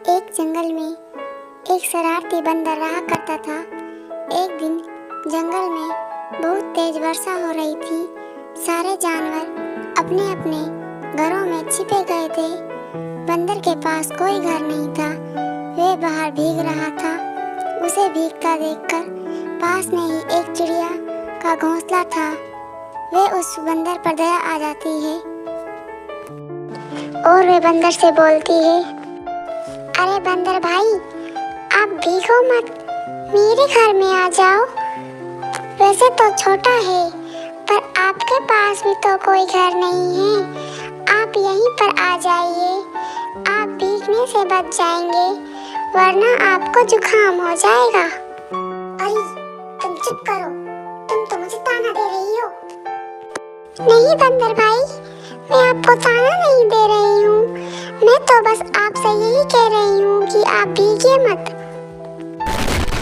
एक जंगल में एक शरारती बंदर रहा करता था। एक दिन जंगल में बहुत तेज वर्षा हो रही थी। सारे जानवर अपने अपने घरों में छिपे गए थे। बंदर के पास कोई घर नहीं था। वह बाहर भीग रहा था। उसे भीगता देखकर पास में ही एक चिड़िया का घोंसला था। वह उस बंदर पर दया आ जाती है और वे बंदर से बोलती है, अरे बंदर भाई, आप भीगो मत, मेरे घर में आ जाओ। वैसे तो छोटा है, पर आपके पास भी तो कोई घर नहीं है। आप यहीं पर आ जाइए, आप भीगने से बच जाएंगे, वरना आपको जुकाम हो जाएगा। अरे तुम चुप करो, तुम तो मुझे ताना दे रही हो। नहीं बंदर भाई, मैं आपको ताना नहीं दे रही हूँ। मैं तो बस आपसे यही कह रही हूँ कि आप भीगिए मत।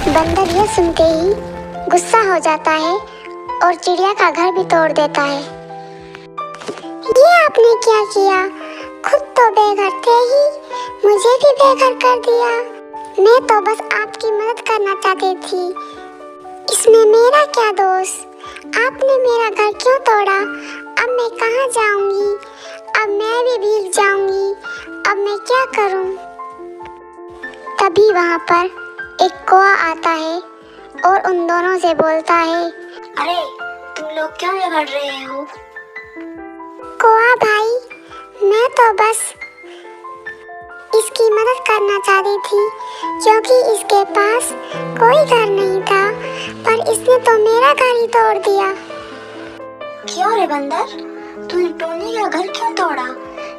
बंदर यह सुनते ही गुस्सा हो जाता है और चिड़िया का घर भी तोड़ देता है। ये आपने क्या किया? खुद तो बेघर थे ही, मुझे भी बेघर कर दिया। मैं तो बस आपकी मदद करना चाहती थी, इसमें मेरा क्या दोष? आपने मेरा घर क्यों तोड़ा? अब मैं कहाँ जाऊंगी? अब मैं भी भीग जाऊंगी। अब मैं क्या करूं? तभी वहाँ पर एक कौवा आता है और उन दोनों से बोलता है, अरे तुम लोग क्यों झगड़ रहे हो? कौवा भाई, मैं तो बस इसकी मदद करना चाहती थी, क्योंकि इसके पास कोई घर नहीं था, पर इसने तो मेरा घर ही तोड़ दिया। क्यों रे बंदर, तूने टोनी का घर क्यों तोड़ा?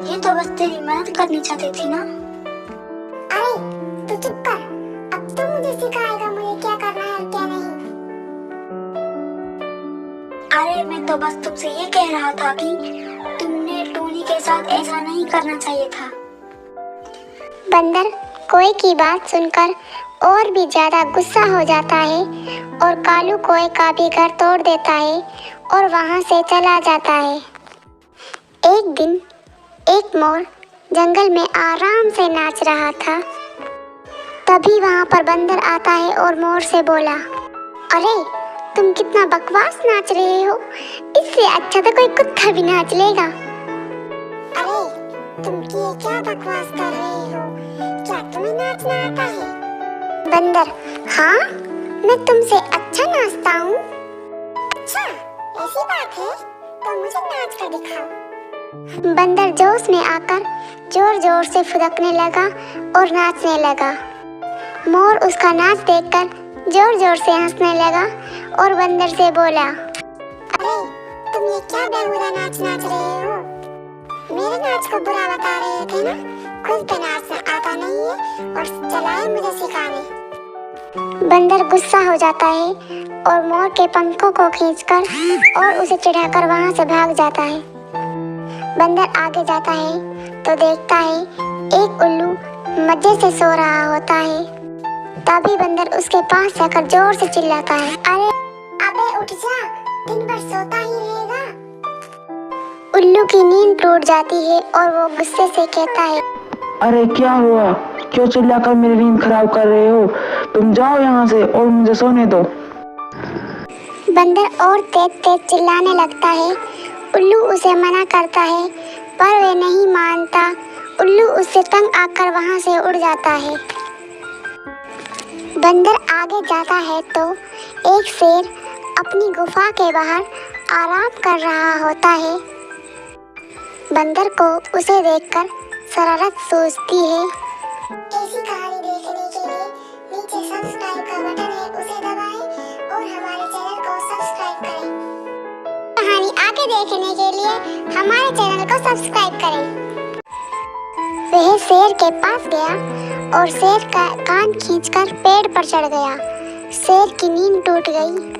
ये तो बस तेरी मदद करनी चाहती थी ना। अरे तू चुप कर, अब तू मुझे सिखाएगा मुझे क्या करना है और क्या नहीं। अरे मैं तो बस तुमसे ये कह रहा था कि तुमने टोनी के साथ ऐसा नहीं करना चाहिए था। बंदर कोए की बात सुनकर और भी ज्यादा गुस्सा हो जाता है और कालू कोए का भी घर तोड़ देता है और वहां से चला जाता है। एक दिन एक मोर जंगल में आराम से नाच रहा था। तभी वहां पर बंदर आता है और मोर से बोला, अरे तुम कितना बकवास नाच रहे हो, इससे अच्छा तो कोई कुत्ता भी नाच लेगा। अरे तुम ये क्या बकवास कर रहे हो? क्या तुम्हें नाचना आता है? बंदर, हाँ मैं तुमसे अच्छा नाचता हूँ। अच्छा ऐसी बात है, तो मुझे नाच कर दिखाओ। बंदर जोश में आकर जोर जोर से फुदकने लगा और नाचने लगा। मोर उसका नाच देखकर जोर जोर से हंसने लगा और बंदर से बोला, अरे तुम ये क्या बेहुदा नाच नाच रहे हो? मेरे नाच को बुरा बता रहे थे ना? खुद तो नाचना आता नहीं है और चलाए मुझे सिखाने। बंदर गुस्सा हो जाता है और मोर के पंखों को खींचकर और उसे चिढ़ाकर वहां से भाग जाता है। बंदर आगे जाता है तो देखता है एक उल्लू मजे से सो रहा होता है। तभी बंदर उसके पास जाकर जोर से चिल्लाता है, अरे अबे उठ जा, दिन भर सोता ही रहेगा। उल्लू की नींद टूट जाती है और वो गुस्से से कहता है, अरे क्या हुआ? क्यों चिल्लाकर मेरी नींद खराब कर रहे हो? तुम जाओ यहाँ से और मुझे सोने दो। बंदर और तेज तेज चिल्लाने लगता है। उल्लू उसे मना करता है पर वह नहीं मानता। उल्लू उससे तंग आकर वहां से उड़ जाता है। बंदर आगे जाता है तो एक शेर अपनी गुफा के बाहर आराम कर रहा होता है। बंदर को उसे देखकर शरारत सूझती है। ऐसी कहानी देखने के लिए नीचे सब्सक्राइब का बटन है, उसे दबाएं और हमारे चैनल को सब्सक्राइब करें। कहानी आगे देखने के लिए हमारे चैनल को सब्सक्राइब करें। वह शेर के पास गया और शेर का कान खींचकर पेड़ पर चढ़ गया। शेर की नींद टूट गई।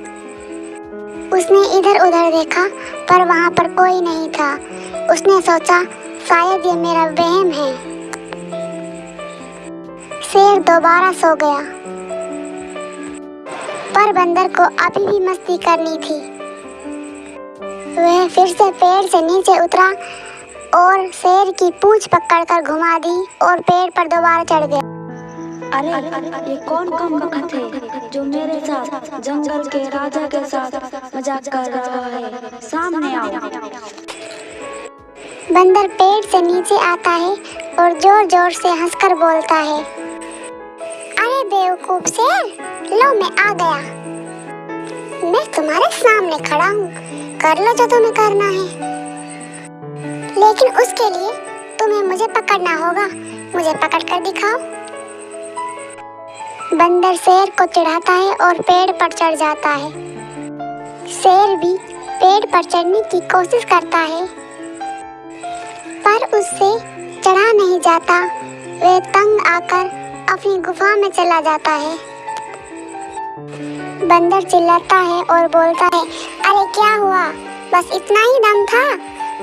उसने इधर उधर देखा पर वहां पर कोई नहीं था। उसने सोचा शायद ये मेरा वहम है। शेर दोबारा सो गया पर बंदर को अभी भी मस्ती करनी थी। वह फिर से पेड़ से नीचे उतरा और शेर की पूंछ पकड़कर घुमा दी और पेड़ पर दोबारा चढ़ गया। अरे ये कौन कम बखत है जो मेरे साथ जंगल के राजा के साथ मजाक कर रहा है? सामने आओ। बंदर पेड़ से नीचे आता है और जोर जोर से हंसकर बोलता है, अरे बेवकूफ शेर, लो मैं आ गया। मैं तुम्हारे सामने खड़ा हूँ, कर लो जो तुम्हें करना है, लेकिन उसके लिए तुम्हें मुझे पकड़ना होगा। मुझे पकड़ कर दिखाओ। बंदर शेर को चिढ़ाता है और पेड़ पर चढ़ जाता है। शेर भी पेड़ पर चढ़ने की कोशिश करता है, पर उससे चढ़ा नहीं जाता। वह तंग आकर अपनी गुफा में चला जाता है। बंदर चिल्लाता है और बोलता है, अरे क्या हुआ? बस इतना ही दम था?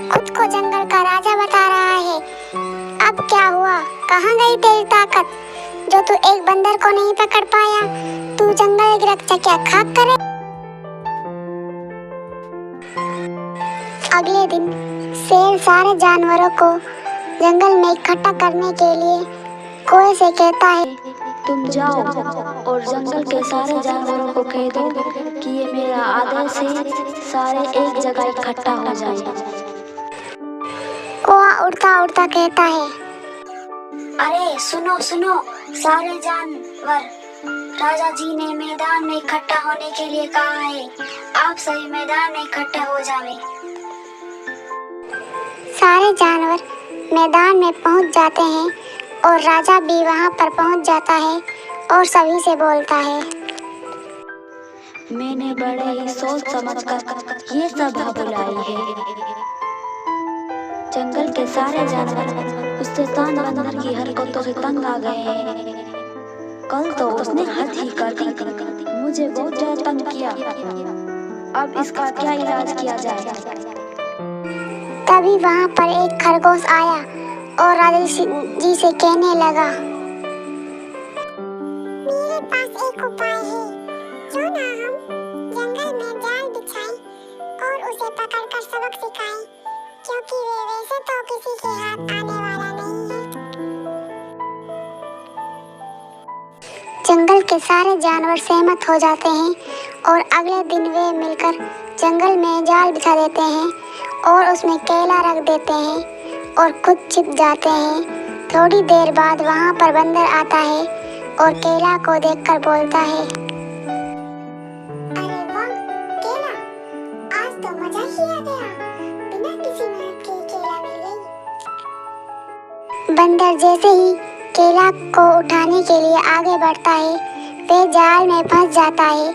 खुद को जंगल का राजा बता रहा है। अब क्या हुआ? कहाँ गई तेरी ताकत जो तू एक बंदर को नहीं पकड़ पाया? तू जंगल की रक्षा क्या खाक करे? अगले दिन शेर सारे जानवरों को जंगल में इकट्ठा करने के लिए कोए से कहता है, तुम जाओ और जंगल के सारे जानवरों को कह दो कि ये मेरा आदेश है, सारे एक जगह इकट्ठा हो जाएं। कौआ उड़ता उड़ता कहता है, अरे सुनो सुनो सारे जानवर, राजा जी ने मैदान में इकट्ठा होने के लिए कहा है। आप सभी मैदान में इकट्ठे हो जाएं। सारे जानवर मैदान में पहुंच जाते हैं और राजा भी वहां पर पहुंच जाता है और सभी से बोलता है, मैंने बड़े ही सोच समझकर ये सभा बुलाई है। जंगल के सारे जानवर उससे शांत बंदर की हरकतों से तंग आ गए हैं। कल तो उसने हद ही कर दी, मुझे बहुत ज्यादा तंग किया। अब इसका क्या इलाज किया जाए? तभी वहां पर एक खरगोश आया और राजा जी से कहने लगा, मेरे पास एक उपाय है। क्यों ना हम जंगल में जाल बिछाएं और उसे पकड़कर सबक सिखाएं, क्योंकि वे वैसे तो किसी के हाथ आने वाला नहीं है। जंगल के सारे जानवर सहमत हो जाते हैं और अगले दिन वे मिलकर जंगल में जाल बिछा देते हैं और उसमें केला रख देते हैं और खुद छिप जाते हैं। थोड़ी देर बाद वहां पर बंदर आता है और केला को देखकर बोलता है, अरे वाह केला, आज तो मजा ही आ गया, बिना किसी मेहनत के केला मिल गई। बंदर जैसे ही केला को उठाने के लिए आगे बढ़ता है, वह जाल में फंस जाता है।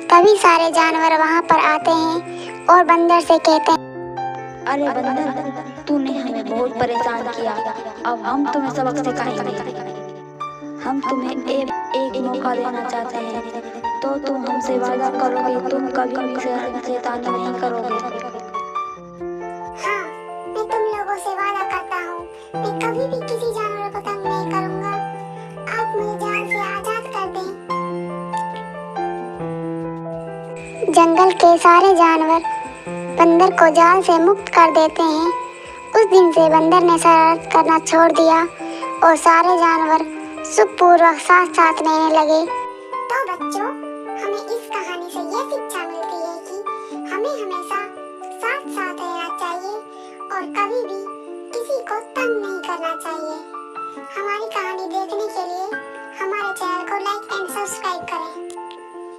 तभी सारे जानवर वहां पर आते हैं और बंदर से कहते हैं, अरे बंदर, तूने हमें बहुत परेशान किया। अब हम तुम्हें सबक सिखाएंगे। हम तुम्हें एक मौका देना चाहते हैं, तो तुम हमसे वादा करोगे तुम कभी भी शैतानी नहीं करोगे? हाँ, मैं तुम लोगों से वादा करता हूँ, मैं कभी भी किसी जानवर को तंग नहीं करूँगा। आप मुझे जाल से आजाद कर दें। जंगल के सारे जानवर बंदर को जाल से मुक्त कर देते हैं। उस दिन से बंदर ने शरारत करना छोड़ दिया और सारे जानवर सुखपूर्वक साथ साथ रहने लगे। तो बच्चों, हमें इस कहानी से ये शिक्षा मिलती है कि हमें हमेशा साथ साथ रहना चाहिए और कभी भी किसी को तंग नहीं करना चाहिए। हमारी कहानी देखने के लिए हमारे चैनल को लाइक एंड सब्सक्राइब